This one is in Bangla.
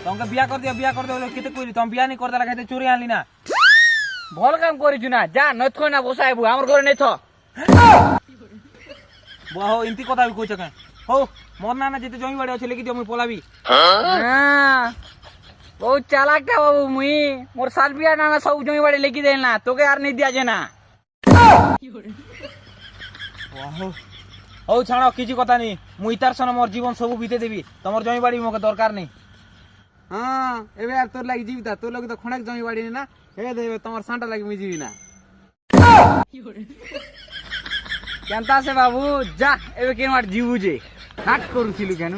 তোমাকে বিয়া করে দিও কেতে কইলি তুমি বিয়া নি করে দেলা খাইতে চুরি আনলি না ভাল কাম করিছু না যা নথ না বসাইবু আমার ঘরে নেই থ বুয়া হো ইন্তি কথা কইছ কেন হো মোর না যেতে জমি বাড়ি আছে লেগি দিও মুই পলাবি হ্যাঁ বহুত চালাকটা বাবু মুই মোর সালবিয়া নানা সব জমি বাড়ি লেখি দেল না তোকে আর নেই দিয়া যে না বুয়া হো হো ছাড়ো কিছু কথা নি মুই তার সনে মোর জীবন সবু বিতে দেবি তোমার জমি বাড়ি মোকে দরকার নেই হ্যাঁ এবে আর তোর লাগি জীবিতা তোর লাগি তো খণক জমি বাড়ি না হে দেবে তোমার সাঁটা লাগি মুই জীবি না কেনতা আছে বাবু যা এবে কেন আর জিবু যে হাট করুছিলু কেন